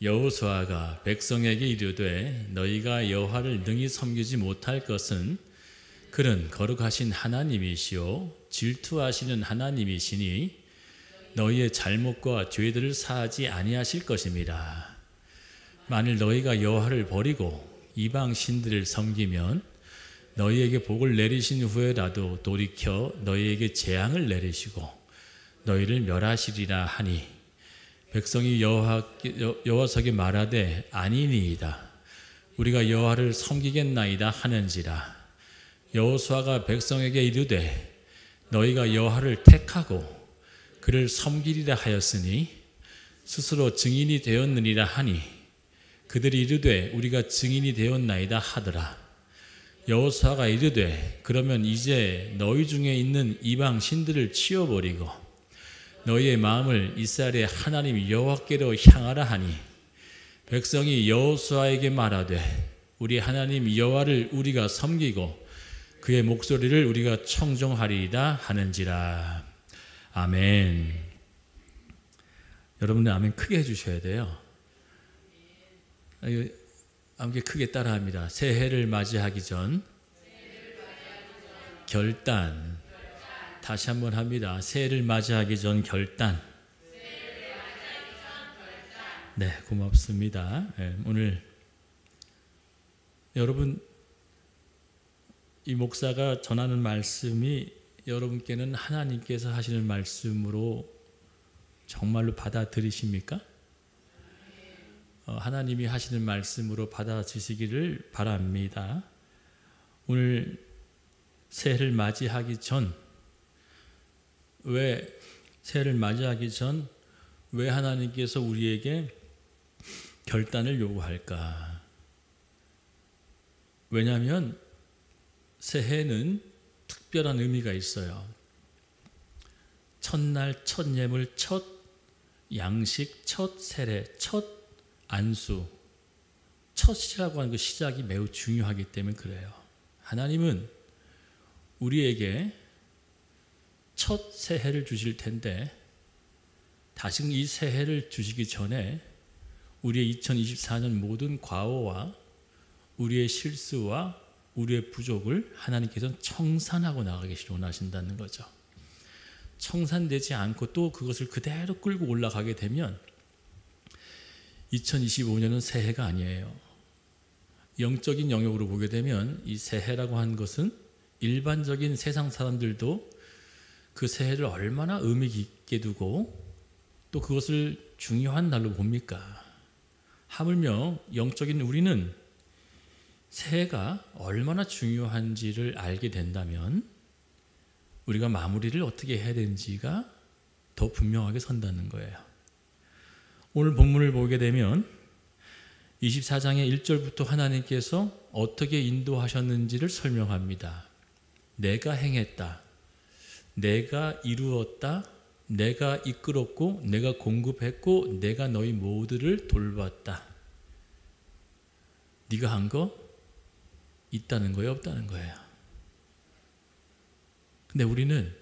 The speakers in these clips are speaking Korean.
여호수아가 백성에게 이르되 너희가 여호와를 능히 섬기지 못할 것은 그는 거룩하신 하나님이시요 질투하시는 하나님이시니 너희의 잘못과 죄들을 사하지 아니하실 것입니다. 만일 너희가 여호와를 버리고 이방 신들을 섬기면 너희에게 복을 내리신 후에라도 돌이켜 너희에게 재앙을 내리시고 너희를 멸하시리라 하니 백성이 여호와께 말하되 아니니이다. 우리가 여호와를 섬기겠나이다 하는지라. 여호수아가 백성에게 이르되 너희가 여호와를 택하고 그를 섬기리라 하였으니 스스로 증인이 되었느니라 하니 그들이 이르되 우리가 증인이 되었나이다 하더라. 여호수아가 이르되 그러면 이제 너희 중에 있는 이방 신들을 치워버리고 너희의 마음을 이스라엘의 하나님 여호와께로 향하라 하니 백성이 여호수아에게 말하되 우리 하나님 여호와를 우리가 섬기고 그의 목소리를 우리가 청종하리이다 하는지라. 아멘. 여러분들 아멘 크게 해주셔야 돼요. 함께 크게 따라합니다. 새해를 맞이하기 전 결단. 다시 한번 합니다. 새해를 맞이하기 전 결단. 네, 고맙습니다. 네, 오늘 여러분 이 목사가 전하는 말씀이 여러분께는 하나님께서 하시는 말씀으로 정말로 받아들이십니까? 하나님이 하시는 말씀으로 받아주시기를 바랍니다. 오늘 새해를 맞이하기 전 왜 하나님께서 우리에게 결단을 요구할까? 왜냐하면 새해는 특별한 의미가 있어요. 첫날, 첫 예물, 첫 양식, 첫 세례, 첫 안수, 첫이라고 하는 그 시작이 매우 중요하기 때문에 그래요. 하나님은 우리에게 첫 새해를 주실 텐데 다시 이 새해를 주시기 전에 우리의 2024년 모든 과오와 우리의 실수와 우리의 부족을 하나님께서는 청산하고 나가기를 원하신다는 거죠. 청산되지 않고 또 그것을 그대로 끌고 올라가게 되면 2025년은 새해가 아니에요. 영적인 영역으로 보게 되면 이 새해라고 하는 것은 일반적인 세상 사람들도 그 새해를 얼마나 의미 있게 두고 또 그것을 중요한 날로 봅니까? 하물며 영적인 우리는 새해가 얼마나 중요한지를 알게 된다면 우리가 마무리를 어떻게 해야 되는지가 더 분명하게 선다는 거예요. 오늘 본문을 보게 되면 24장의 1절부터 하나님께서 어떻게 인도하셨는지를 설명합니다. 내가 행했다. 내가 이루었다. 내가 이끌었고 내가 공급했고 내가 너희 모두를 돌봤다. 네가 한 거 있다는 거예요? 없다는 거예요? 근데 우리는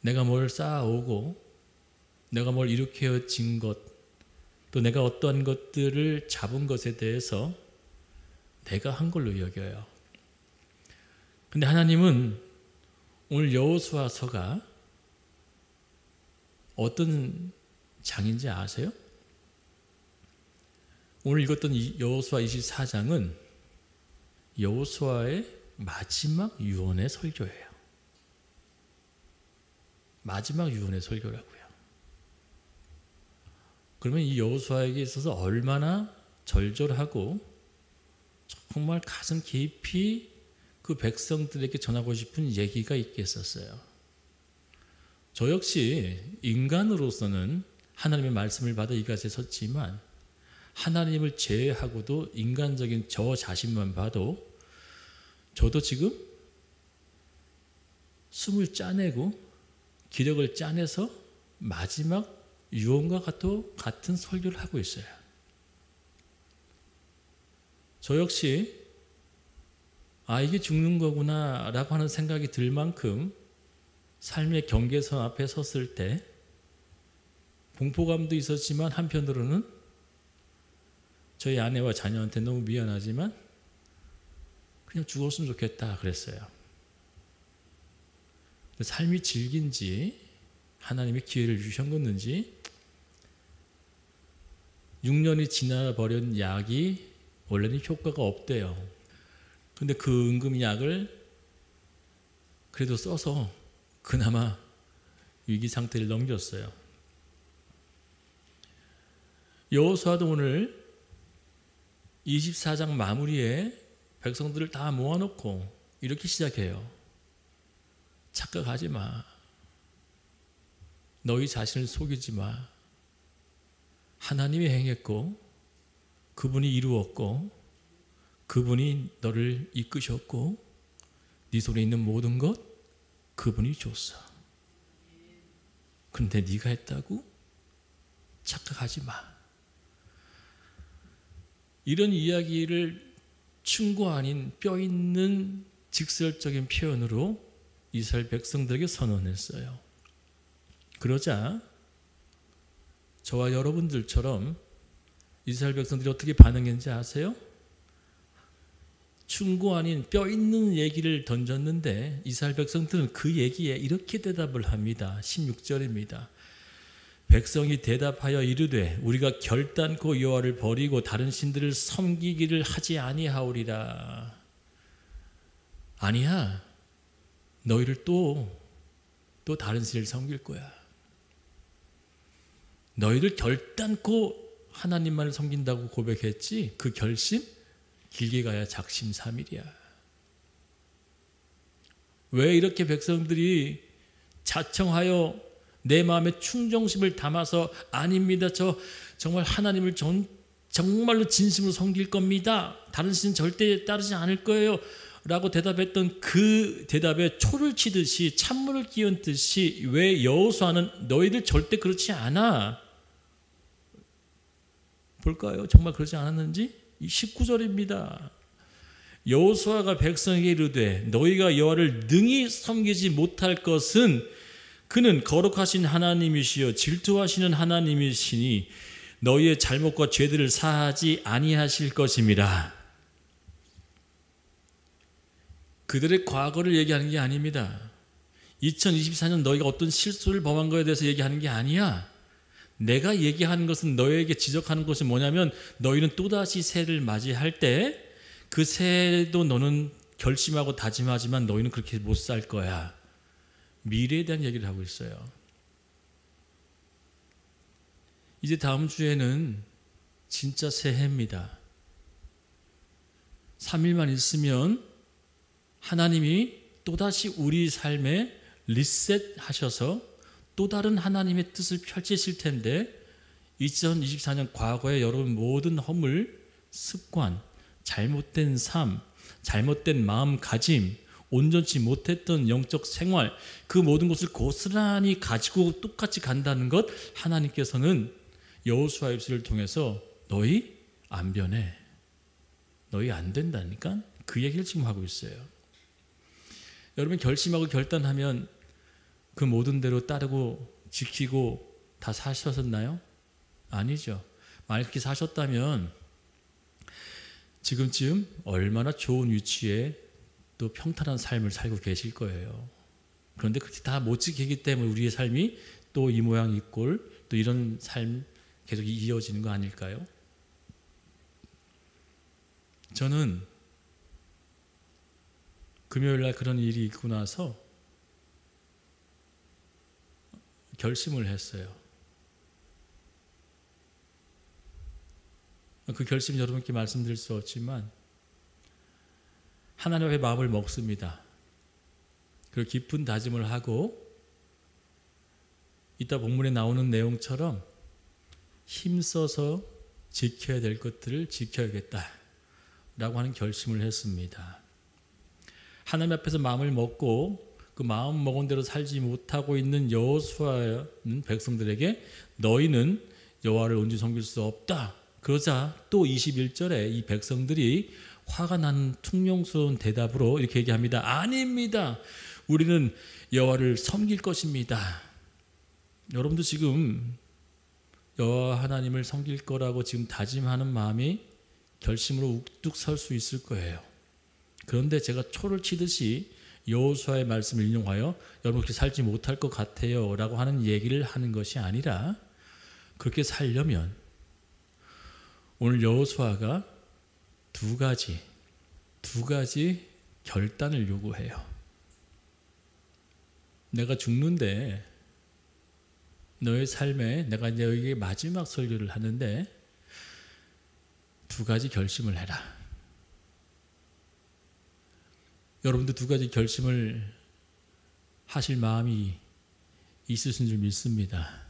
내가 뭘 쌓아오고 내가 뭘 일으켜진 것 또 내가 어떠한 것들을 잡은 것에 대해서 내가 한 걸로 여겨요. 근데 하나님은 오늘 여호수아서가 어떤 장인지 아세요? 오늘 읽었던 여호수아 24장은 여호수아의 마지막 유언의 설교예요. 마지막 유언의 설교라고요. 그러면 이 여호수아에게 있어서 얼마나 절절하고 정말 가슴 깊이 그 백성들에게 전하고 싶은 얘기가 있겠었어요. 저 역시 인간으로서는 하나님의 말씀을 받아 이 갓에 섰지만 하나님을 제외하고도 인간적인 저 자신만 봐도 저도 지금 숨을 짜내고 기력을 짜내서 마지막 유언과 같은 설교를 하고 있어요. 저 역시 이게 죽는 거구나 라고 하는 생각이 들 만큼 삶의 경계선 앞에 섰을 때 공포감도 있었지만 한편으로는 저희 아내와 자녀한테 너무 미안하지만 그냥 죽었으면 좋겠다 그랬어요. 삶이 질긴지 하나님이 기회를 주셨는지 6년이 지나버린 약이 원래는 효과가 없대요. 근데 그 응급약을 그래도 써서 그나마 위기 상태를 넘겼어요. 여호수아도 오늘 24장 마무리에 백성들을 다 모아놓고 이렇게 시작해요. 착각하지 마. 너희 자신을 속이지 마. 하나님이 행했고 그분이 이루었고 그분이 너를 이끄셨고 네 손에 있는 모든 것 그분이 줬어. 그런데 네가 했다고? 착각하지 마. 이런 이야기를 충고 아닌 뼈 있는 직설적인 표현으로 이스라엘 백성들에게 선언했어요. 그러자 저와 여러분들처럼 이스라엘 백성들이 어떻게 반응했는지 아세요? 충고 아닌 뼈 있는 얘기를 던졌는데 이스라엘 백성들은 그 얘기에 이렇게 대답을 합니다. 16절입니다. 백성이 대답하여 이르되 우리가 결단코 여호와를 버리고 다른 신들을 섬기기를 하지 아니하오리라. 아니야. 너희를 또 다른 신을 섬길 거야. 너희들 결단코 하나님만을 섬긴다고 고백했지 그 결심 길게 가야 작심삼일이야. 왜 이렇게 백성들이 자청하여 내 마음에 충정심을 담아서 아닙니다. 저 정말 하나님을 정말로 진심으로 섬길 겁니다. 다른 신은 절대 따르지 않을 거예요. 라고 대답했던 그 대답에 초를 치듯이 찬물을 끼얹듯이 왜 여호수아는 너희들 절대 그렇지 않아. 볼까요? 정말 그러지 않았는지? 19절입니다. 여호수아가 백성에게 이르되 너희가 여호와를 능히 섬기지 못할 것은 그는 거룩하신 하나님이시여 질투하시는 하나님이시니 너희의 잘못과 죄들을 사하지 아니하실 것임이라. 그들의 과거를 얘기하는 게 아닙니다. 2024년 너희가 어떤 실수를 범한 거에 대해서 얘기하는 게 아니야. 내가 얘기하는 것은 너희에게 지적하는 것이 뭐냐면 너희는 또다시 새해를 맞이할 때 그 새해도 너는 결심하고 다짐하지만 너희는 그렇게 못 살 거야. 미래에 대한 얘기를 하고 있어요. 이제 다음 주에는 진짜 새해입니다. 3일만 있으면 하나님이 또다시 우리 삶에 리셋하셔서 또 다른 하나님의 뜻을 펼치실 텐데 2024년 과거의 여러분 모든 허물, 습관, 잘못된 삶, 잘못된 마음가짐, 온전치 못했던 영적 생활 그 모든 것을 고스란히 가지고 똑같이 간다는 것 하나님께서는 여호수아 입술을 통해서 너희 안 변해. 너희 안 된다니까 그 얘기를 지금 하고 있어요. 여러분 결심하고 결단하면 그 모든 대로 따르고 지키고 다 사셨나요? 아니죠. 만약 그렇게 사셨다면 지금쯤 얼마나 좋은 위치에 또 평탄한 삶을 살고 계실 거예요. 그런데 그렇게 다 못 지키기 때문에 우리의 삶이 또 이 모양 이 꼴 또 이런 삶 계속 이어지는 거 아닐까요? 저는 금요일 날 그런 일이 있고 나서 결심을 했어요. 그 결심 여러분께 말씀드릴 수 없지만 하나님 앞에 마음을 먹습니다. 그리고 깊은 다짐을 하고 이따 본문에 나오는 내용처럼 힘써서 지켜야 될 것들을 지켜야겠다라고 하는 결심을 했습니다. 하나님 앞에서 마음을 먹고 그 마음 먹은 대로 살지 못하고 있는 여호수아는 백성들에게 너희는 여호와를 온전히 섬길 수 없다. 그러자 또 21절에 이 백성들이 화가 나는 퉁명스러운 대답으로 이렇게 얘기합니다. 아닙니다. 우리는 여호와를 섬길 것입니다. 여러분도 지금 여호와 하나님을 섬길 거라고 지금 다짐하는 마음이 결심으로 우뚝 설 수 있을 거예요. 그런데 제가 초를 치듯이 여호수아의 말씀을 인용하여 여러분 그렇게 살지 못할 것 같아요 라고 하는 얘기를 하는 것이 아니라, 그렇게 살려면 오늘 여호수아가 두 가지 결단을 요구해요. 내가 죽는데 너의 삶에 내가 너에게 마지막 설교를 하는데 두 가지 결심을 해라. 여러분도 두 가지 결심을 하실 마음이 있으신 줄 믿습니다.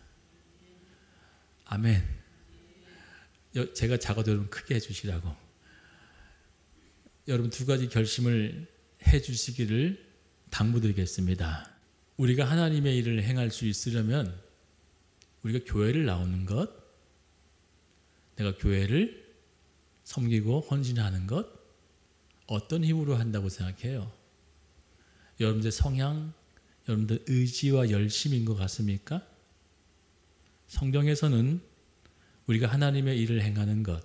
아멘. 제가 작아도 여러분 크게 해주시라고. 여러분 두 가지 결심을 해주시기를 당부드리겠습니다. 우리가 하나님의 일을 행할 수 있으려면 우리가 교회를 나오는 것, 내가 교회를 섬기고 헌신하는 것, 어떤 힘으로 한다고 생각해요? 여러분들 성향, 여러분들 의지와 열심인 것 같습니까? 성경에서는 우리가 하나님의 일을 행하는 것,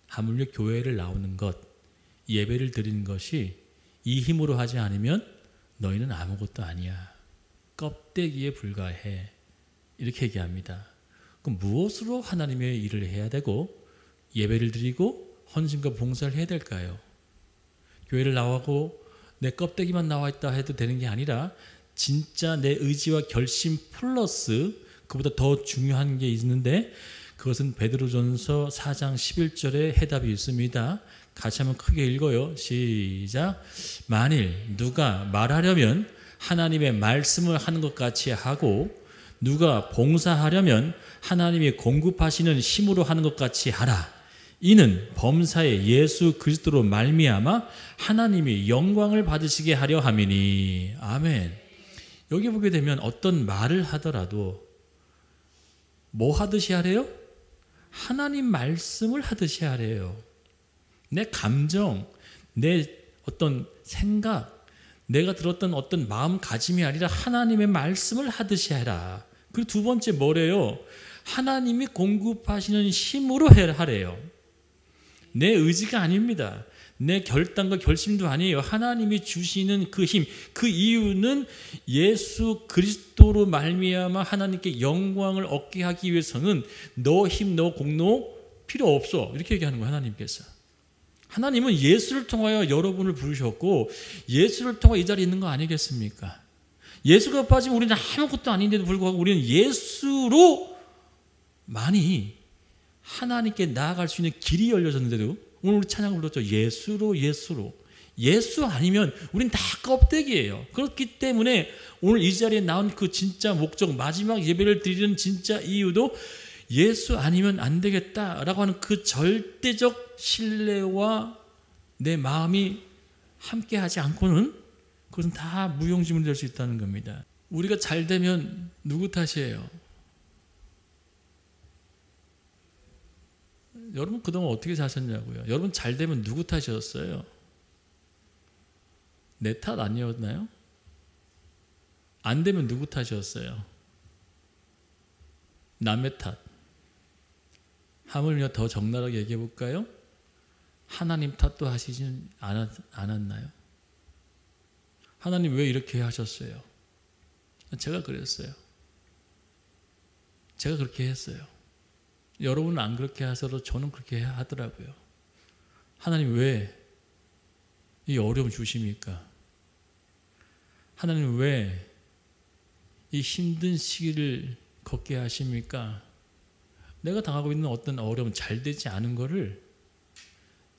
하물며 교회를 나오는 것, 예배를 드리는 것이 이 힘으로 하지 않으면 너희는 아무것도 아니야. 껍데기에 불과해. 이렇게 얘기합니다. 그럼 무엇으로 하나님의 일을 해야 되고 예배를 드리고 헌신과 봉사를 해야 될까요? 교회를 나오고 내 껍데기만 나와 있다 해도 되는 게 아니라 진짜 내 의지와 결심 플러스 그보다 더 중요한 게 있는데, 그것은 베드로전서 4장 11절에 해답이 있습니다. 같이 한번 크게 읽어요. 시작. 만일 누가 말하려면 하나님의 말씀을 하는 것 같이 하고, 누가 봉사하려면 하나님이 공급하시는 힘으로 하는 것 같이 하라. 이는 범사에 예수 그리스도로 말미암아 하나님이 영광을 받으시게 하려 함이니. 아멘. 여기 보게 되면 어떤 말을 하더라도 뭐 하듯이 하래요? 하나님 말씀을 하듯이 하래요. 내 감정, 내 어떤 생각, 내가 들었던 어떤 마음가짐이 아니라 하나님의 말씀을 하듯이 해라. 그리고 두 번째 뭐래요? 하나님이 공급하시는 힘으로 하래요. 내 의지가 아닙니다. 내 결단과 결심도 아니에요. 하나님이 주시는 그 힘, 그 이유는 예수 그리스도로 말미암아 하나님께 영광을 얻게 하기 위해서는 너 힘, 너 공로 필요 없어. 이렇게 얘기하는 거예요. 하나님께서. 하나님은 예수를 통하여 여러분을 부르셨고 예수를 통해 이 자리에 있는 거 아니겠습니까? 예수가 빠지면 우리는 아무것도 아닌데도 불구하고 우리는 예수로 많이 하나님께 나아갈 수 있는 길이 열려졌는데도 오늘 우리 찬양을 불렀죠. 예수로. 예수 아니면 우린 다 껍데기예요. 그렇기 때문에 오늘 이 자리에 나온 그 진짜 목적, 마지막 예배를 드리는 진짜 이유도 예수 아니면 안 되겠다라고 하는 그 절대적 신뢰와 내 마음이 함께하지 않고는 그것은 다 무용지물 될 수 있다는 겁니다. 우리가 잘 되면 누구 탓이에요? 여러분 그동안 어떻게 사셨냐고요? 여러분 잘 되면 누구 탓이었어요? 내 탓 아니었나요? 안 되면 누구 탓이었어요? 남의 탓. 하물며 더 적나라하게 얘기해 볼까요? 하나님 탓도 하시진 않았나요? 하나님 왜 이렇게 하셨어요? 제가 그랬어요. 제가 그렇게 했어요. 여러분은 안 그렇게 하셔도 저는 그렇게 하더라고요. 하나님 왜 이 어려움 주십니까? 하나님 왜 이 힘든 시기를 걷게 하십니까? 내가 당하고 있는 어떤 어려움, 잘 되지 않은 거를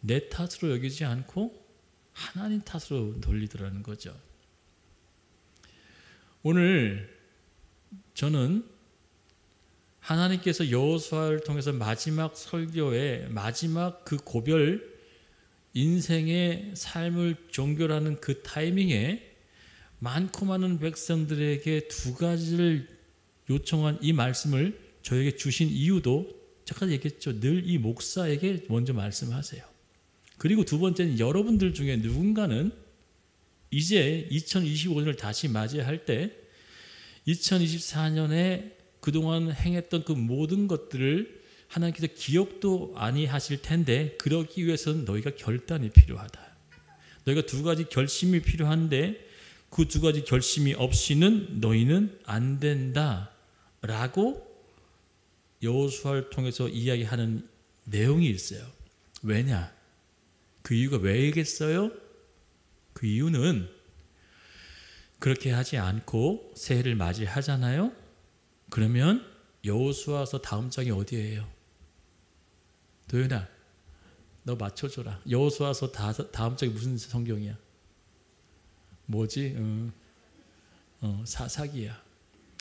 내 탓으로 여기지 않고 하나님 탓으로 돌리더라는 거죠. 오늘 저는 하나님께서 여호수아를 통해서 마지막 설교의 마지막 그 고별 인생의 삶을 종결하는 그 타이밍에 많고 많은 백성들에게 두 가지를 요청한 이 말씀을 저에게 주신 이유도 제가 얘기했죠. 늘 이 목사에게 먼저 말씀하세요. 그리고 두 번째는 여러분들 중에 누군가는 이제 2025년을 다시 맞이할 때 2024년에 그동안 행했던 그 모든 것들을 하나님께서 기억도 아니하실 텐데 그러기 위해서는 너희가 결단이 필요하다. 너희가 두 가지 결심이 필요한데 그 두 가지 결심이 없이는 너희는 안 된다 라고 여호수아를 통해서 이야기하는 내용이 있어요. 왜냐? 그 이유가 왜겠어요? 그 이유는 그렇게 하지 않고 새해를 맞이하잖아요. 그러면 여호수아서 다음 장이 어디예요? 도윤아, 너 맞춰줘라. 여호수아서 다음 장이 무슨 성경이야? 뭐지? 사사기야.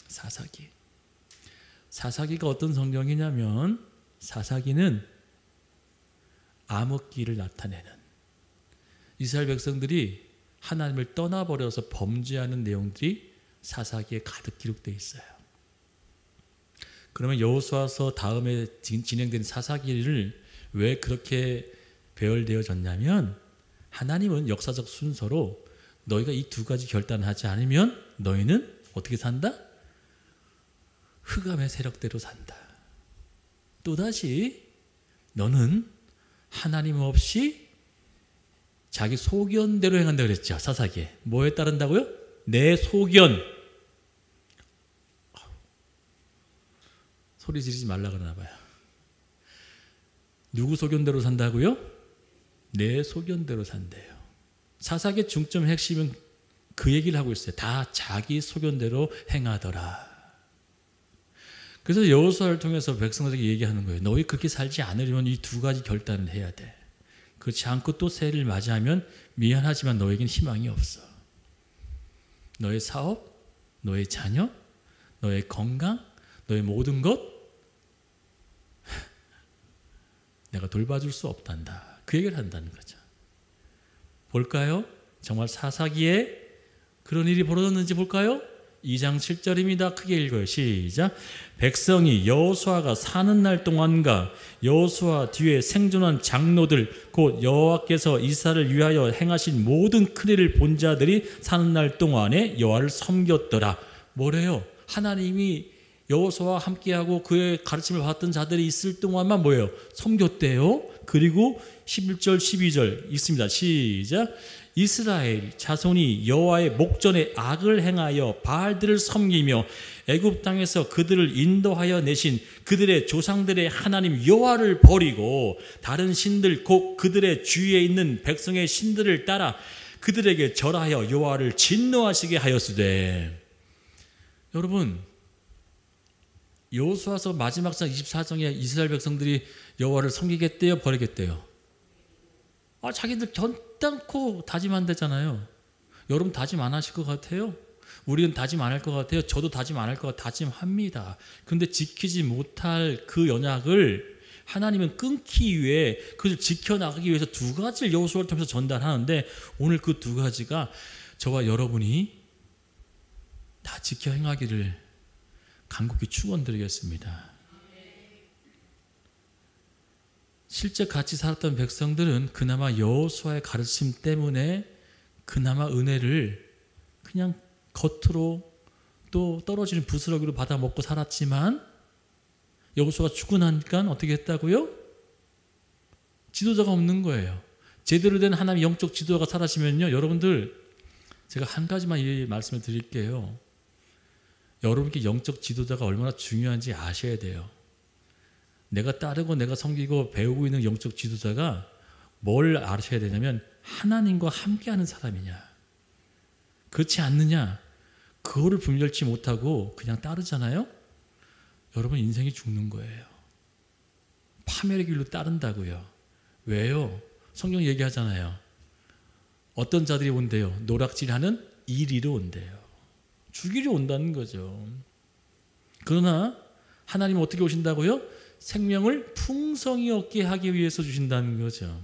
사사기. 사사기가 어떤 성경이냐면 사사기는 암흑기를 나타내는 이스라엘 백성들이 하나님을 떠나버려서 범죄하는 내용들이 사사기에 가득 기록되어 있어요. 그러면 여호수아서 다음에 진행된 사사기를 왜 그렇게 배열되어졌냐면 하나님은 역사적 순서로 너희가 이 두 가지 결단을 하지 않으면 너희는 어떻게 산다? 흑암의 세력대로 산다. 또다시 너는 하나님 없이 자기 소견대로 행한다고 그랬죠. 사사기에. 뭐에 따른다고요? 내 소견. 소리 지르지 말라 그러나 봐요. 누구 소견대로 산다고요? 내 소견대로 산대요. 사사기의 중점 핵심은 그 얘기를 하고 있어요. 다 자기 소견대로 행하더라. 그래서 여호수아를 통해서 백성들에게 얘기하는 거예요. 너희 그렇게 살지 않으려면 이 두 가지 결단을 해야 돼. 그렇지 않고 또 새해를 맞이하면 미안하지만 너에겐 희망이 없어. 너의 사업, 너의 자녀, 너의 건강, 너의 모든 것 내가 돌봐줄 수 없단다. 그 얘기를 한다는 거죠. 볼까요? 정말 사사기에 그런 일이 벌어졌는지 볼까요? 2장 7절입니다. 크게 읽어요. 시작. 백성이 여호수아가 사는 날 동안과 여호수아 뒤에 생존한 장로들 곧 여호와께서 이스라엘을 위하여 행하신 모든 큰 일을 본 자들이 사는 날 동안에 여호와를 섬겼더라. 뭐래요? 하나님이 여호수아와 함께하고 그의 가르침을 받았던 자들이 있을 동안만 뭐예요? 섬겼대요. 그리고 11절 12절 있습니다. 시작. 이스라엘 자손이 여호와의 목전에 악을 행하여 바알들을 섬기며 애굽 땅에서 그들을 인도하여 내신 그들의 조상들의 하나님 여호와를 버리고 다른 신들 곧 그들의 주위에 있는 백성의 신들을 따라 그들에게 절하여 여호와를 진노하시게 하였으되. 여러분, 여호수아서 마지막 장 24장에 이스라엘 백성들이 여호와를 섬기겠대요, 버리겠대요? 자기들 결단코 다짐 안 되잖아요. 여러분 다짐 안 하실 것 같아요? 우리는 다짐 안 할 것 같아요? 저도 다짐 안 할 것 같아요. 다짐합니다. 그런데 지키지 못할 그 언약을 하나님은 끊기 위해 그것을 지켜나가기 위해서 두 가지를 여호수아를 통해서 전달하는데 오늘 그 두 가지가 저와 여러분이 다 지켜 행하기를 간곡히 축원드리겠습니다. 실제 같이 살았던 백성들은 그나마 여호수아의 가르침 때문에 그나마 은혜를 그냥 겉으로 또 떨어지는 부스러기로 받아 먹고 살았지만 여호수아가 죽고 나니까 어떻게 했다고요? 지도자가 없는 거예요. 제대로 된 하나님의 영적 지도자가 사라지면요, 여러분들 제가 한 가지만 이 말씀을 드릴게요. 여러분께 영적 지도자가 얼마나 중요한지 아셔야 돼요. 내가 따르고 내가 섬기고 배우고 있는 영적 지도자가 뭘 아셔야 되냐면 하나님과 함께하는 사람이냐. 그렇지 않느냐. 그거를 분별치 못하고 그냥 따르잖아요. 여러분 인생이 죽는 거예요. 파멸의 길로 따른다고요. 왜요? 성경 얘기하잖아요. 어떤 자들이 온대요? 노락질하는 이리로 온대요. 죽이려 온다는 거죠. 그러나 하나님은 어떻게 오신다고요? 생명을 풍성히 얻게 하기 위해서 주신다는 거죠.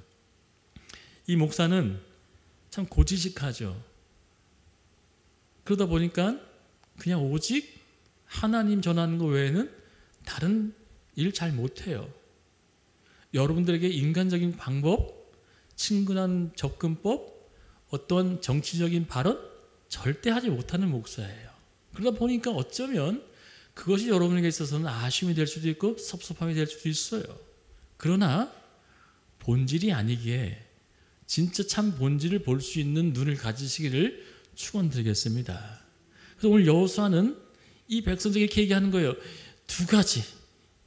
이 목사는 참 고지식하죠. 그러다 보니까 그냥 오직 하나님 전하는 거 외에는 다른 일 잘 못해요. 여러분들에게 인간적인 방법, 친근한 접근법, 어떤 정치적인 발언 절대 하지 못하는 목사예요. 그러다 보니까 어쩌면 그것이 여러분에게 있어서는 아쉬움이 될 수도 있고 섭섭함이 될 수도 있어요. 그러나 본질이 아니기에 진짜 참 본질을 볼 수 있는 눈을 가지시기를 축원드리겠습니다. 그래서 오늘 여호수아는 이 백성들에게 이렇게 얘기하는 거예요. 두 가지,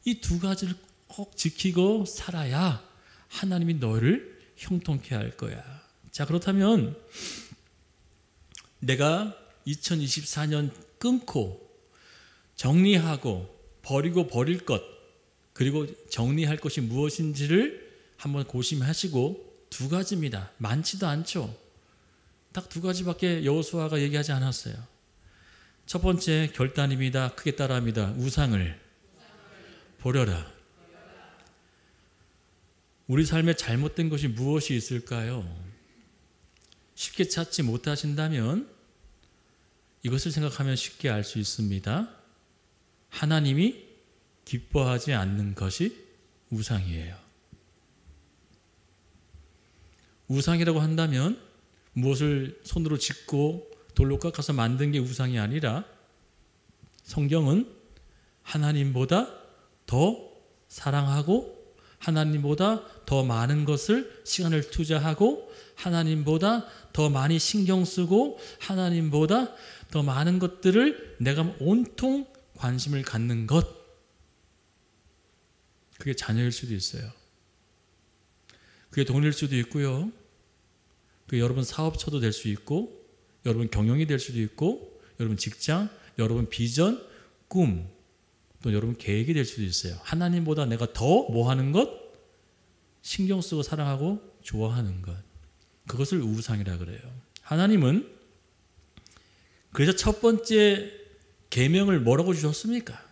이 두 가지를 꼭 지키고 살아야 하나님이 너를 형통케 할 거야. 자, 그렇다면 내가 2024년 끊고 정리하고 버리고 버릴 것, 그리고 정리할 것이 무엇인지를 한번 고심하시고, 두 가지입니다. 많지도 않죠. 딱 두 가지밖에 여호수아가 얘기하지 않았어요. 첫 번째 결단입니다. 크게 따라합니다. 우상을 버려라. 우리 삶에 잘못된 것이 무엇이 있을까요? 쉽게 찾지 못하신다면 이것을 생각하면 쉽게 알 수 있습니다. 하나님이 기뻐하지 않는 것이 우상이에요. 우상이라고 한다면 무엇을 손으로 짓고 돌로 깎아서 만든 게 우상이 아니라, 성경은 하나님보다 더 사랑하고 하나님보다 더 많은 것을 시간을 투자하고 하나님보다 더 많이 신경 쓰고 하나님보다 더 많은 것들을 내가 온통 관심을 갖는 것, 그게 자녀일 수도 있어요. 그게 돈일 수도 있고요. 그게 여러분 사업처도 될 수 있고, 여러분 경영이 될 수도 있고, 여러분 직장, 여러분 비전, 꿈, 또 여러분 계획이 될 수도 있어요. 하나님보다 내가 더 뭐 하는 것? 신경 쓰고 사랑하고 좋아하는 것. 그것을 우상이라 그래요. 하나님은 그래서 첫 번째 계명을 뭐라고 주셨습니까?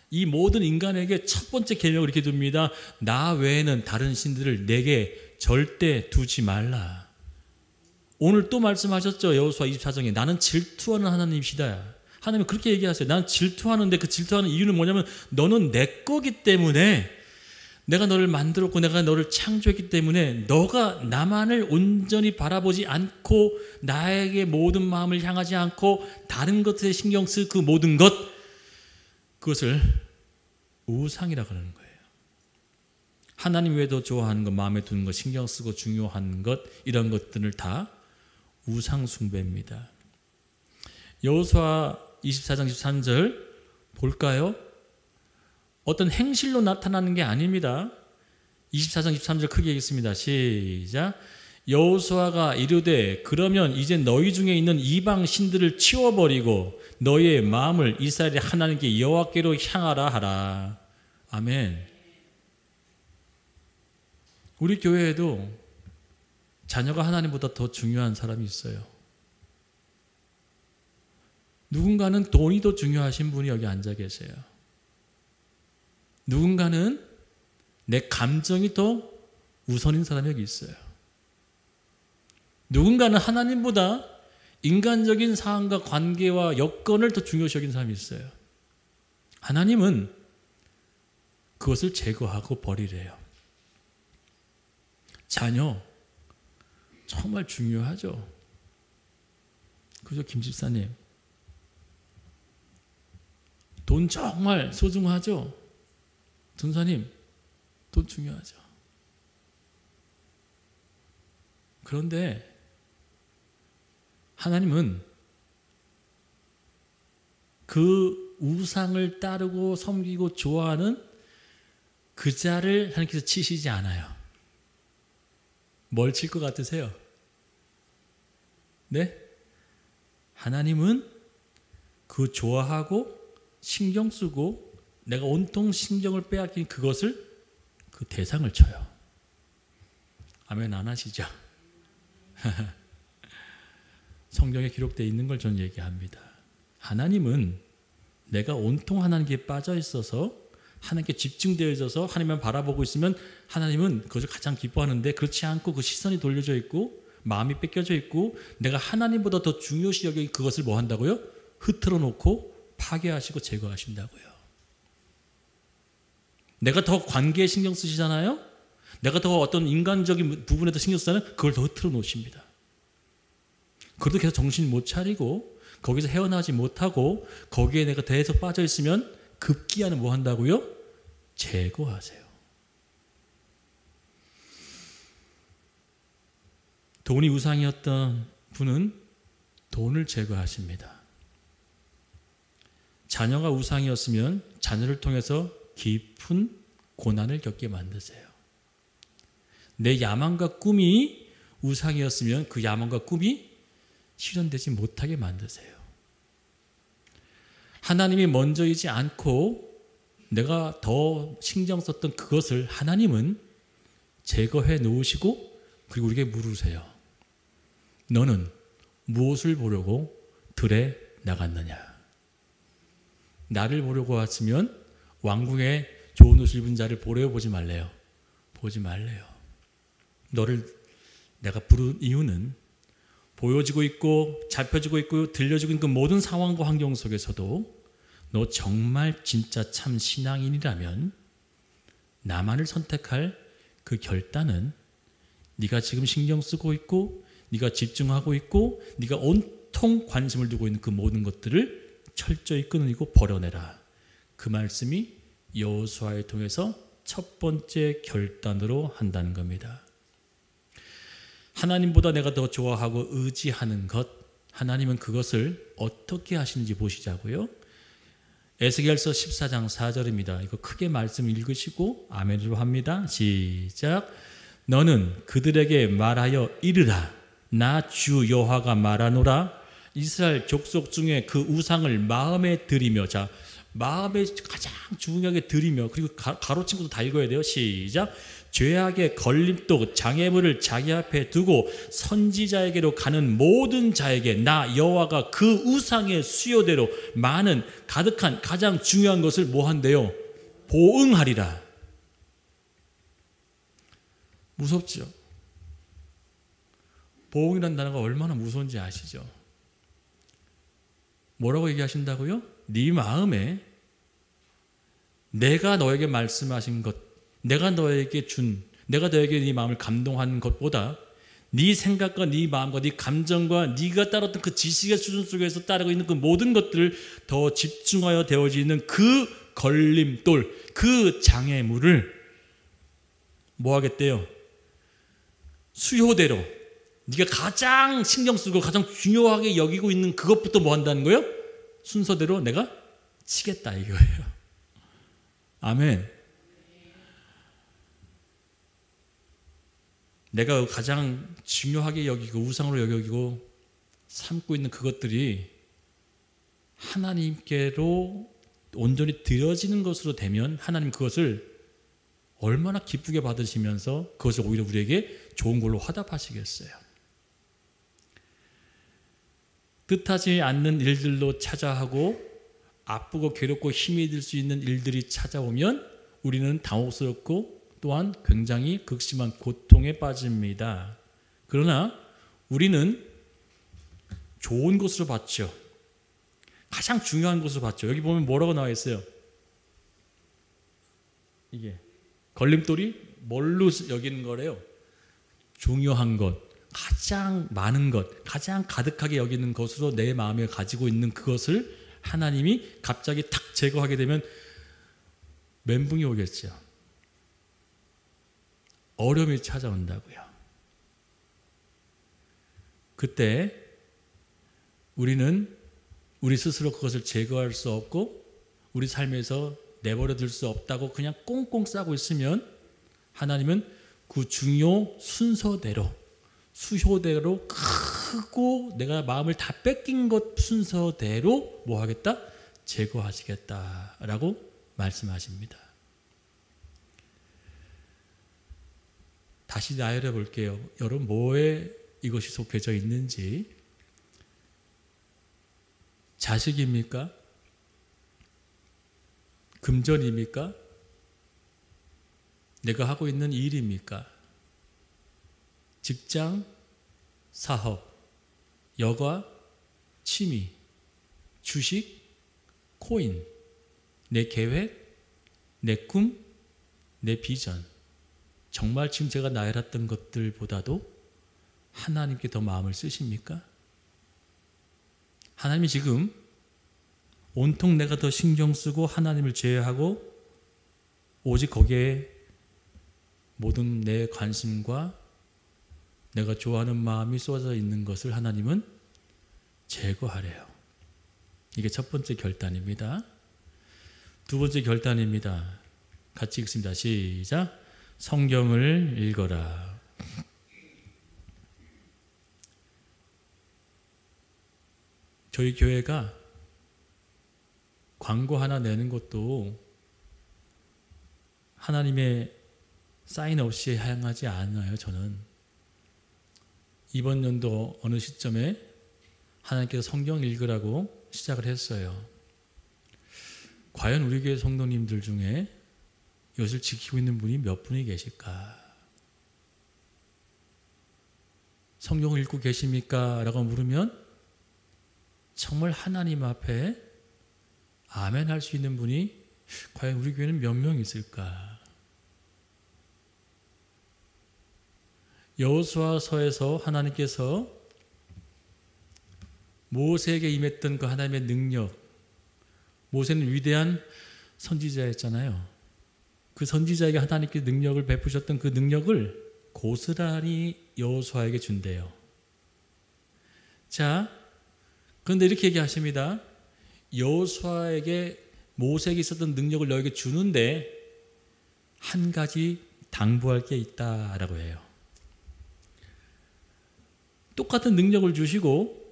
이 모든 인간에게 첫 번째 계명을 이렇게 둡니다. 나 외에는 다른 신들을 내게 절대 두지 말라. 오늘 또 말씀하셨죠. 여호수아 24장에 나는 질투하는 하나님이시다. 하나님은 그렇게 얘기하세요. 난 질투하는데 그 질투하는 이유는 뭐냐면 너는 내 거기 때문에, 내가 너를 만들었고 내가 너를 창조했기 때문에 너가 나만을 온전히 바라보지 않고 나에게 모든 마음을 향하지 않고 다른 것에 신경 쓸 그 모든 것, 그것을 우상이라고 하는 거예요. 하나님 외에도 좋아하는 것, 마음에 드는 것, 신경 쓰고 중요한 것, 이런 것들을 다 우상 숭배입니다. 여호수아 24장 13절 볼까요? 어떤 행실로 나타나는 게 아닙니다. 24장 13절 크게 읽겠습니다. 시작. 여호수아가 이르되 그러면 이제 너희 중에 있는 이방 신들을 치워버리고 너희의 마음을 이스라엘의 하나님께 여호와께로 향하라 하라. 아멘. 우리 교회에도 자녀가 하나님보다 더 중요한 사람이 있어요. 누군가는 돈이 더 중요하신 분이 여기 앉아 계세요. 누군가는 내 감정이 더 우선인 사람이 여기 있어요. 누군가는 하나님보다 인간적인 상황과 관계와 여건을 더 중요시 여긴 사람이 있어요. 하나님은 그것을 제거하고 버리래요. 자녀 정말 중요하죠. 그죠, 김 집사님? 돈 정말 소중하죠. 전사님, 돈 중요하죠. 그런데 하나님은 그 우상을 따르고 섬기고 좋아하는 그 자를 하나님께서 치시지 않아요. 뭘 칠 것 같으세요? 네? 하나님은 그 좋아하고 신경 쓰고 내가 온통 신경을 빼앗긴 그것을, 그 대상을 쳐요. 아멘 안 하시죠? 성경에 기록되어 있는 걸 저는 얘기합니다. 하나님은 내가 온통 하나님께 빠져 있어서 하나님께 집중되어 있어서 하나님만 바라보고 있으면 하나님은 그것을 가장 기뻐하는데, 그렇지 않고 그 시선이 돌려져 있고 마음이 뺏겨져 있고 내가 하나님보다 더 중요시 여기 그것을 뭐 한다고요? 흐트러 놓고 파괴하시고 제거하신다고요. 내가 더 관계에 신경 쓰시잖아요. 내가 더 어떤 인간적인 부분에 더 신경 쓰잖아요. 그걸 더 흐트러 놓으십니다. 그래도 계속 정신 못 차리고 거기서 헤어나지 못하고 거기에 내가 계속 빠져 있으면 급기야는 뭐 한다고요? 제거하세요. 돈이 우상이었던 분은 돈을 제거하십니다. 자녀가 우상이었으면 자녀를 통해서 깊은 고난을 겪게 만드세요. 내 야망과 꿈이 우상이었으면 그 야망과 꿈이 실현되지 못하게 만드세요. 하나님이 먼저이지 않고 내가 더 신경 썼던 그것을 하나님은 제거해 놓으시고 그리고 우리에게 물으세요. 너는 무엇을 보려고 들에 나갔느냐? 나를 보려고 왔으면 왕궁에 좋은 옷을 입은 자를 보려 보지 말래요. 보지 말래요. 너를 내가 부른 이유는 보여지고 있고 잡혀지고 있고 들려지고 있는 그 모든 상황과 환경 속에서도 너 정말 진짜 참 신앙인이라면 나만을 선택할 그 결단은 네가 지금 신경 쓰고 있고 네가 집중하고 있고 네가 온통 관심을 두고 있는 그 모든 것들을 철저히 끊어내고 버려내라. 그 말씀이 여호수아를 통해서 첫 번째 결단으로 한다는 겁니다. 하나님보다 내가 더 좋아하고 의지하는 것, 하나님은 그것을 어떻게 하시는지 보시자고요. 에스겔서 14장 4절입니다. 이거 크게 말씀 읽으시고 아멘으로 합니다. 시작. 너는 그들에게 말하여 이르라. 나 주 여호와가 말하노라. 이스라엘 족속 중에 그 우상을 마음에 들이며, 자, 마음에 가장 중요하게 들이며, 그리고 가로 친구도 다 읽어야 돼요. 시작. 죄악의 걸림돌 장애물을 자기 앞에 두고 선지자에게로 가는 모든 자에게 나 여호와가 그 우상의 수요대로 많은 가득한 가장 중요한 것을 뭐 한대요? 보응하리라. 무섭죠? 보응이라는 단어가 얼마나 무서운지 아시죠? 뭐라고 얘기하신다고요? 네 마음에 내가 너에게 말씀하신 것, 내가 너에게 네 마음을 감동한 것보다 네 생각과 네 마음과 네 감정과 네가 따랐던 그 지식의 수준 속에서 따르고 있는 그 모든 것들을 더 집중하여 되어지는 그 걸림돌, 그 장애물을 뭐 하겠대요? 수요대로 네가 가장 신경 쓰고 가장 중요하게 여기고 있는 그것부터 뭐 한다는 거예요? 순서대로 내가 치겠다 이거예요. 아멘. 내가 가장 중요하게 여기고 우상으로 여기고 삼고 있는 그것들이 하나님께로 온전히 드려지는 것으로 되면 하나님 그것을 얼마나 기쁘게 받으시면서 그것을 오히려 우리에게 좋은 걸로 화답하시겠어요. 뜻하지 않는 일들로 찾아하고 아프고 괴롭고 힘이 들 수 있는 일들이 찾아오면 우리는 당혹스럽고 또한 굉장히 극심한 고통에 빠집니다. 그러나 우리는 좋은 것으로 봤죠. 가장 중요한 것으로 봤죠. 여기 보면 뭐라고 나와 있어요? 이게 걸림돌이 뭘로 여기는 거래요? 중요한 것, 가장 많은 것, 가장 가득하게 여기는 것으로 내 마음에 가지고 있는 그것을 하나님이 갑자기 탁 제거하게 되면 멘붕이 오겠죠. 어려움이 찾아온다고요. 그때 우리는 우리 스스로 그것을 제거할 수 없고 우리 삶에서 내버려 둘 수 없다고 그냥 꽁꽁 싸고 있으면 하나님은 그 중요 순서대로 수효대로 크고 내가 마음을 다 뺏긴 것 순서대로 뭐 하겠다? 제거하시겠다라고 말씀하십니다. 다시 나열해 볼게요. 여러분 뭐에 이것이 속해져 있는지. 자식입니까? 금전입니까? 내가 하고 있는 일입니까? 직장, 사업, 여가, 취미, 주식, 코인, 내 계획, 내 꿈, 내 비전. 정말 지금 제가 나열했던 것들보다도 하나님께 더 마음을 쓰십니까? 하나님이 지금 온통 내가 더 신경 쓰고 하나님을 제외하고 오직 거기에 모든 내 관심과 내가 좋아하는 마음이 쏟아져 있는 것을 하나님은 제거하래요. 이게 첫 번째 결단입니다. 두 번째 결단입니다. 같이 읽습니다. 시작. 성경을 읽어라. 저희 교회가 광고 하나 내는 것도 하나님의 사인 없이 행하지 않아요. 저는 이번 연도 어느 시점에 하나님께서 성경 읽으라고 시작을 했어요. 과연 우리 교회 성도님들 중에 이것을 지키고 있는 분이 몇 분이 계실까? 성경을 읽고 계십니까? 라고 물으면 정말 하나님 앞에 아멘 할 수 있는 분이 과연 우리 교회는 몇 명 있을까? 여호수아서에서 하나님께서 모세에게 임했던 그 하나님의 능력, 모세는 위대한 선지자였잖아요. 그 선지자에게 하나님께 능력을 베푸셨던 그 능력을 고스란히 여호수아에게 준대요. 자, 그런데 이렇게 얘기하십니다. 여호수아에게 모세에게 있었던 능력을 너에게 주는데 한 가지 당부할 게 있다라고 해요. 똑같은 능력을 주시고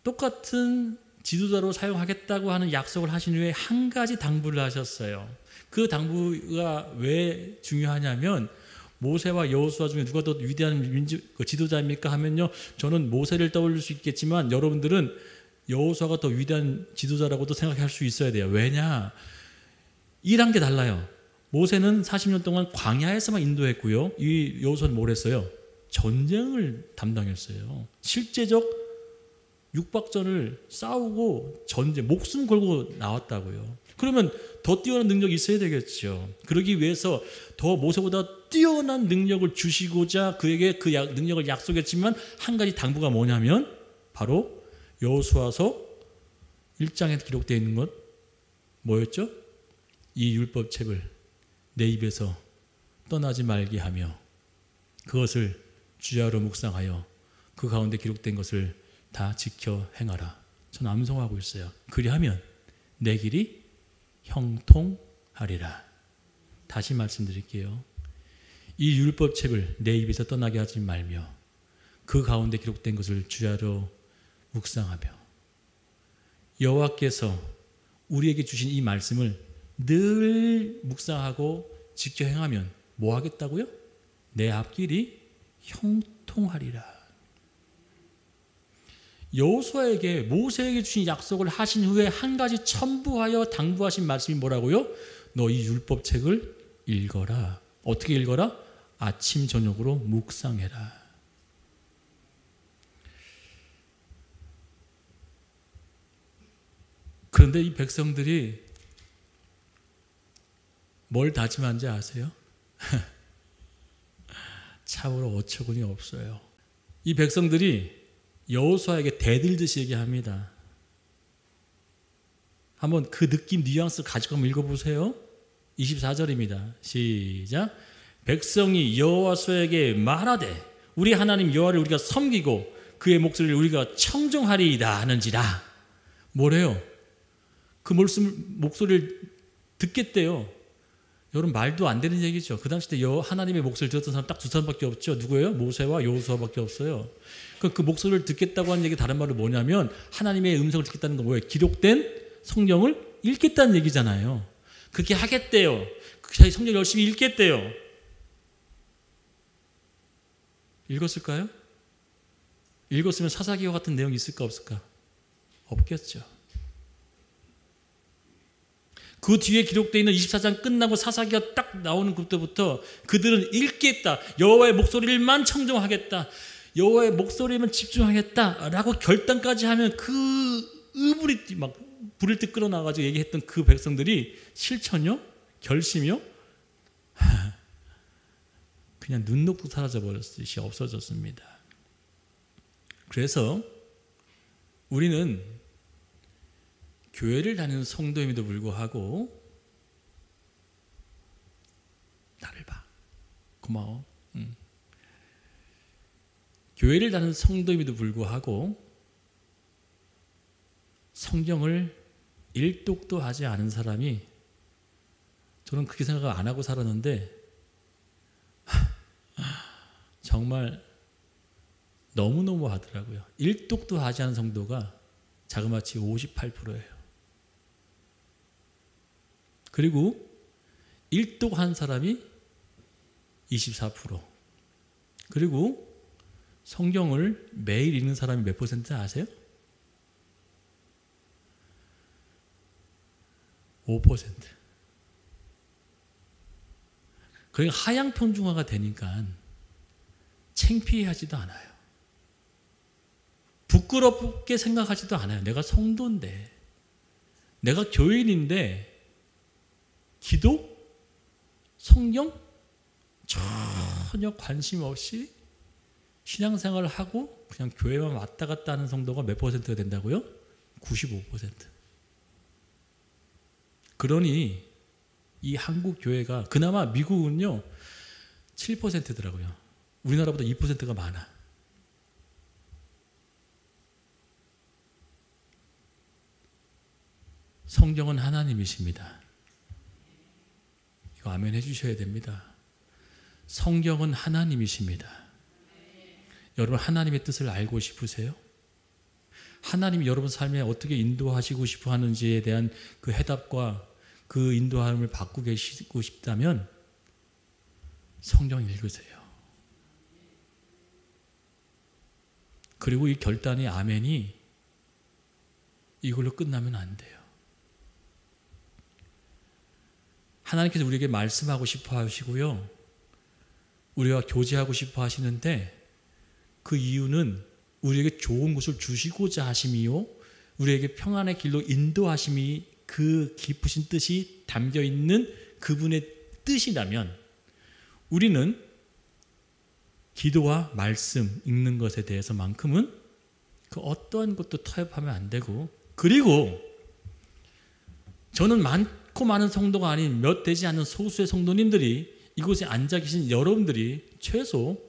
똑같은 지도자로 사용하겠다고 하는 약속을 하신 후에 한 가지 당부를 하셨어요. 그 당부가 왜 중요하냐면 모세와 여호수아 중에 누가 더 위대한 지도자입니까 하면요, 저는 모세를 떠올릴 수 있겠지만 여러분들은 여호수아가 더 위대한 지도자라고도 생각할 수 있어야 돼요. 왜냐? 일한 게 달라요. 모세는 40년 동안 광야에서만 인도했고요. 이 여호수아는 뭘 했어요? 전쟁을 담당했어요. 실제적 육박전을 싸우고 전쟁, 목숨 걸고 나왔다고요. 그러면 더 뛰어난 능력이 있어야 되겠죠. 그러기 위해서 더 모세보다 뛰어난 능력을 주시고자 그에게 그 능력을 약속했지만 한 가지 당부가 뭐냐면 바로 여호수아서 1장에 기록되어 있는 것 뭐였죠? 이 율법책을 내 입에서 떠나지 말게 하며 그것을 주야로 묵상하여 그 가운데 기록된 것을 다 지켜 행하라. 저는 암송하고 있어요. 그리하면 내 길이 형통하리라. 다시 말씀드릴게요. 이 율법책을 내 입에서 떠나게 하지 말며 그 가운데 기록된 것을 주야로 묵상하며 여호와께서 우리에게 주신 이 말씀을 늘 묵상하고 지켜 행하면 뭐 하겠다고요? 내 앞길이 형통하리라. 여호수아에게 모세에게 주신 약속을 하신 후에 한 가지 첨부하여 당부하신 말씀이 뭐라고요? 너 이 율법책을 읽어라. 어떻게 읽어라? 아침 저녁으로 묵상해라. 그런데 이 백성들이 뭘 다짐한지 아세요? 참으로 어처구니 없어요. 이 백성들이 여호수아에게 대들듯이 얘기합니다. 한번 그 느낌 뉘앙스 가지고 한번 읽어보세요. 24절입니다. 시작. 백성이 여호수아에게 말하되 우리 하나님 여호와를 우리가 섬기고 그의 목소리를 우리가 청종하리이다 하는지라. 뭐래요? 그 목소리를 듣겠대요. 여러분 말도 안 되는 얘기죠. 그 당시 때 하나님의 목소리를 들었던 사람 딱 두 사람밖에 없죠. 누구예요? 모세와 여호수아밖에 없어요. 그 목소리를 듣겠다고 하는 얘기 다른 말로 뭐냐면 하나님의 음성을 듣겠다는 건 뭐예요? 기록된 성경을 읽겠다는 얘기잖아요. 그렇게 하겠대요. 성경 열심히 읽겠대요. 읽었을까요? 읽었으면 사사기와 같은 내용이 있을까 없을까? 없겠죠. 그 뒤에 기록되어 있는 24장 끝나고 사사기가 딱 나오는 그때부터 그들은 읽겠다. 여호와의 목소리를만 청종하겠다. 여호와의 목소리에만 집중하겠다라고 결단까지 하면 그 의불이 막 불을 듯 끌어나가지고 얘기했던 그 백성들이 실천요? 결심이요? 그냥 눈 녹고 사라져버렸듯이 없어졌습니다. 그래서 우리는 교회를 다니는 성도임에도 불구하고 나를 봐. 고마워. 교회를 다니는 성도임에도 불구하고 성경을 일독도 하지 않은 사람이, 저는 그렇게 생각을 안 하고 살았는데 정말 너무너무 하더라고요. 일독도 하지 않은 성도가 자그마치 58%예요. 그리고 일독한 사람이 24%. 그리고 성경을 매일 읽는 사람이 몇 퍼센트 아세요? 5%. 그러니까 하향 평준화가 되니까 창피하지도 않아요. 부끄럽게 생각하지도 않아요. 내가 성도인데, 내가 교인인데 기도, 성경 전혀 관심 없이 신앙생활을 하고 그냥 교회만 왔다 갔다 하는 성도가 몇 퍼센트가 된다고요? 95%. 그러니 이 한국 교회가, 그나마 미국은요 7%더라고요. 우리나라보다 2%가 많아. 성경은 하나님이십니다. 이거 아멘 해주셔야 됩니다. 성경은 하나님이십니다. 여러분, 하나님의 뜻을 알고 싶으세요? 하나님이 여러분 삶에 어떻게 인도하시고 싶어 하는지에 대한 그 해답과 그 인도함을 받고 계시고 싶다면 성경 읽으세요. 그리고 이 결단이, 아멘이 이걸로 끝나면 안 돼요. 하나님께서 우리에게 말씀하고 싶어 하시고요, 우리와 교제하고 싶어 하시는데 그 이유는 우리에게 좋은 것을 주시고자 하심이요, 우리에게 평안의 길로 인도하심이 그 깊으신 뜻이 담겨있는 그분의 뜻이라면 우리는 기도와 말씀 읽는 것에 대해서만큼은 그 어떠한 것도 타협하면 안 되고, 그리고 저는 많고 많은 성도가 아닌 몇 되지 않는 소수의 성도님들이, 이곳에 앉아 계신 여러분들이 최소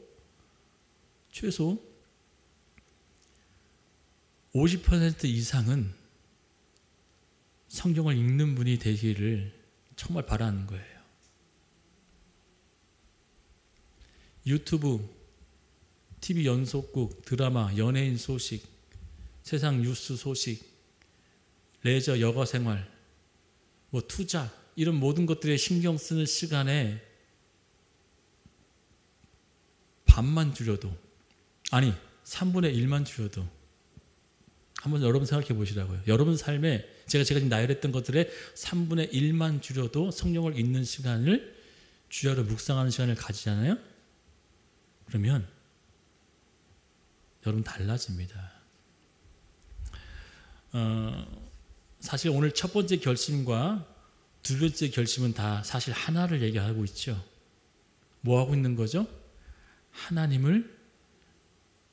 50% 이상은 성경을 읽는 분이 되기를 정말 바라는 거예요. 유튜브, TV 연속극, 드라마, 연예인 소식, 세상 뉴스 소식, 레저, 여가 생활, 투자, 이런 모든 것들에 신경 쓰는 시간에 반만 줄여도, 아니 3분의 1만 줄여도 한번 여러분 생각해 보시라고요. 여러분 삶에 제가 지금 나열했던 것들의 3분의 1만 줄여도 성경을 읽는 시간을, 주야로 묵상하는 시간을 가지잖아요. 그러면 여러분 달라집니다. 사실 오늘 첫 번째 결심과 두 번째 결심은 다 사실 하나를 얘기하고 있죠. 뭐 하고 있는 거죠? 하나님을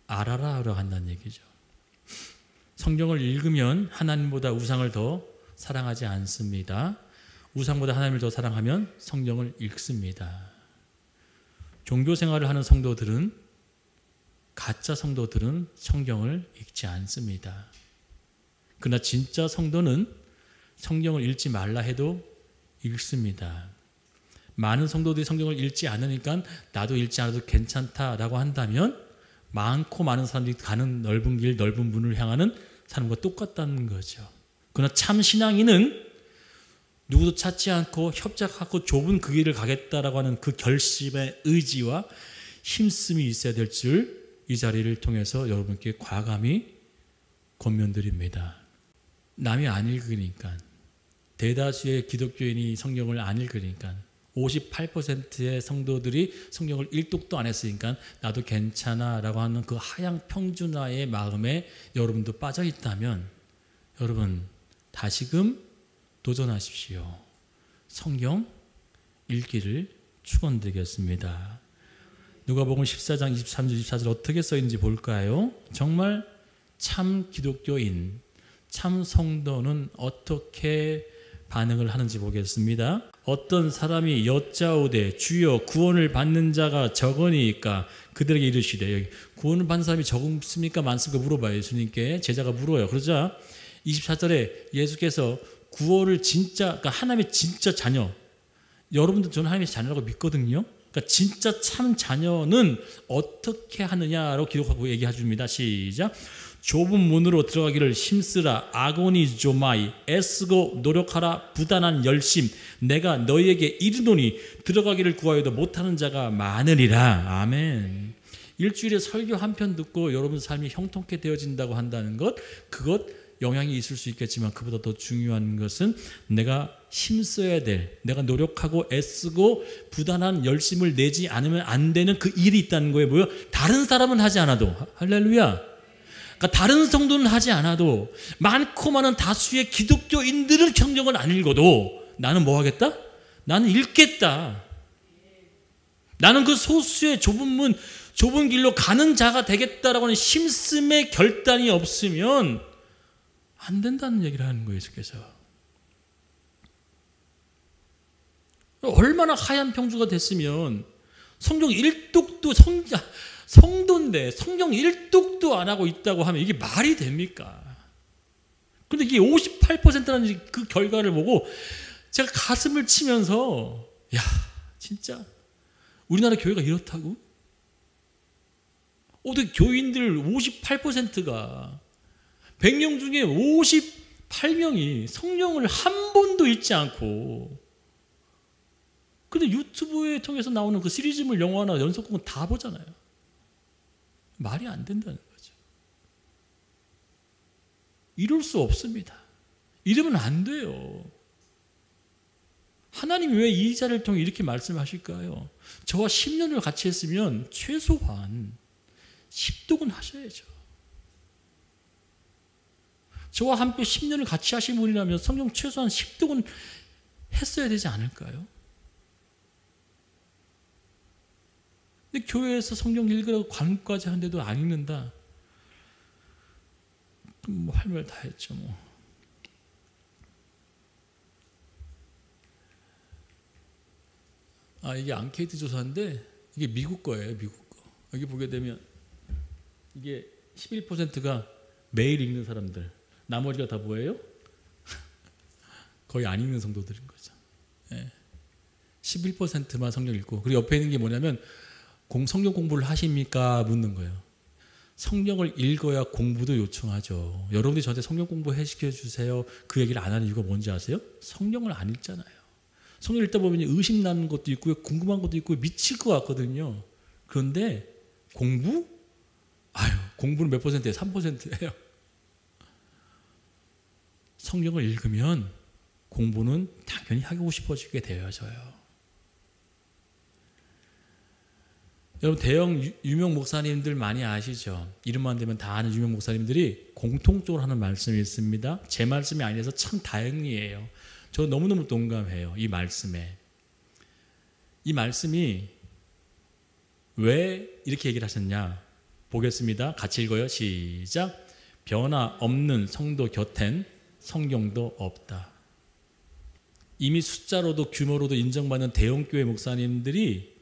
알아라 하러 간다는 얘기죠. 성경을 읽으면 하나님보다 우상을 더 사랑하지 않습니다. 우상보다 하나님을 더 사랑하면 성경을 읽습니다. 종교 생활을 하는 성도들은, 가짜 성도들은 성경을 읽지 않습니다. 그러나 진짜 성도는 성경을 읽지 말라 해도 읽습니다. 많은 성도들이 성경을 읽지 않으니까 나도 읽지 않아도 괜찮다라고 한다면 많고 많은 사람들이 가는 넓은 길, 넓은 문을 향하는 사람과 똑같다는 거죠. 그러나 참 신앙인은 누구도 찾지 않고 협작하고 좁은 그 길을 가겠다라고 하는 그 결심의 의지와 힘씀이 있어야 될 줄 이 자리를 통해서 여러분께 과감히 권면드립니다. 남이 안 읽으니까, 대다수의 기독교인이 성경을 안 읽으니까, 58%의 성도들이 성경을 일독도 안 했으니까 나도 괜찮아 라고 하는 그 하향 평준화의 마음에 여러분도 빠져 있다면 여러분 다시금 도전하십시오. 성경 읽기를 축원드리겠습니다. 누가복음 14장 23절 24절 어떻게 써 있는지 볼까요? 정말 참 기독교인, 참 성도는 어떻게 반응을 하는지 보겠습니다. 어떤 사람이 여짜오되 주여 구원을 받는 자가 적으니까 그들에게 이르시되, 여기 구원을 받는 사람이 적습니까 많습니까 물어봐요. 예수님께 제자가 물어요. 그러자 24절에 예수께서 구원을 진짜, 그러니까 하나님의 진짜 자녀, 여러분들 저는 하나님의 자녀라고 믿거든요. 그러니까 진짜 참 자녀는 어떻게 하느냐라고 기록하고 얘기해 줍니다. 시작. 좁은 문으로 들어가기를 힘쓰라. 아고니 조마이. 애쓰고 노력하라. 부단한 열심. 내가 너희에게 이르노니 들어가기를 구하여도 못하는 자가 많으리라. 아멘. 일주일에 설교 한 편 듣고 여러분 삶이 형통케 되어진다고 한다는 것, 그것 영향이 있을 수 있겠지만 그보다 더 중요한 것은 내가 힘써야 될, 내가 노력하고 애쓰고 부단한 열심을 내지 않으면 안 되는 그 일이 있다는 거예요. 뭐요? 다른 사람은 하지 않아도. 할렐루야. 그러니까 다른 성도는 하지 않아도 많고 많은 다수의 기독교인들은 성경을 안 읽어도 나는 뭐 하겠다? 나는 읽겠다. 나는 그 소수의 좁은 문, 좁은 길로 가는 자가 되겠다라고 하는 힘씀의 결단이 없으면 안 된다는 얘기를 하는 거예요. 예수께서. 얼마나 하얀 평주가 됐으면 성경 1독도 성도인데 성경 1독도 안 하고 있다고 하면 이게 말이 됩니까? 그런데 이게 58%라는 그 결과를 보고 제가 가슴을 치면서, 야, 진짜 우리나라 교회가 이렇다고? 어떻게 교인들 58%가 100명 중에 58명이 성경을 한 번도 읽지 않고, 근데 유튜브에 통해서 나오는 그 시리즈물 영화나 연속곡은 다 보잖아요. 말이 안 된다는 거죠. 이럴 수 없습니다. 이러면 안 돼요. 하나님이 왜 이 자를 통해 이렇게 말씀하실까요? 저와 10년을 같이 했으면 최소한 10독은 하셔야죠. 저와 함께 10년을 같이 하신 분이라면 성경 최소한 10독은 했어야 되지 않을까요? 근데 교회에서 성경 읽으라고 관까지 하는데도 안 읽는다. 뭐 할 말 다 했죠. 뭐. 이게 앙케이트 조사인데 이게 미국 거예요. 미국 거. 여기 보게 되면 이게 11%가 매일 읽는 사람들. 나머지가 다 뭐예요? 거의 안 읽는 성도들인 거죠. 11%만 성경 읽고, 그리고 옆에 있는 게 뭐냐면 성경 공부를 하십니까? 묻는 거예요. 성경을 읽어야 공부도 요청하죠. 여러분들이 저한테 성경 공부해 시켜주세요. 그 얘기를 안 하는 이유가 뭔지 아세요? 성경을 안 읽잖아요. 성경 읽다 보면 의심 나는 것도 있고요. 궁금한 것도 있고 미칠 것 같거든요. 그런데 공부? 공부는 몇 %예요? 3%예요. 성경을 읽으면 공부는 당연히 하고 싶어지게 되어져요. 여러분, 대형 유명 목사님들 많이 아시죠? 이름만 대면 다 아는 유명 목사님들이 공통적으로 하는 말씀이 있습니다. 제 말씀이 아니라서 참 다행이에요. 저 너무너무 동감해요. 이 말씀에. 이 말씀이 왜 이렇게 얘기를 하셨냐? 보겠습니다. 같이 읽어요. 시작. 변화 없는 성도 곁엔 성경도 없다. 이미 숫자로도 규모로도 인정받는 대형교회 목사님들이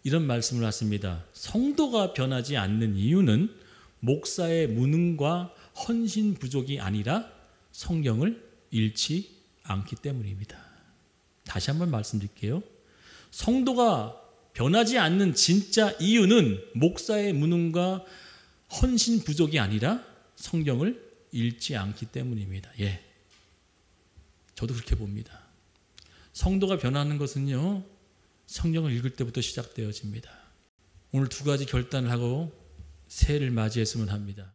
이런 말씀을 하십니다. 성도가 변하지 않는 이유는 목사의 무능과 헌신 부족이 아니라 성경을 읽지 않기 때문입니다. 다시 한번 말씀드릴게요. 성도가 변하지 않는 진짜 이유는 목사의 무능과 헌신 부족이 아니라 성경을 읽지 않기 때문입니다. 저도 그렇게 봅니다. 성도가 변하는 것은요, 성경을 읽을 때부터 시작되어집니다. 오늘 두 가지 결단을 하고 새해를 맞이했으면 합니다.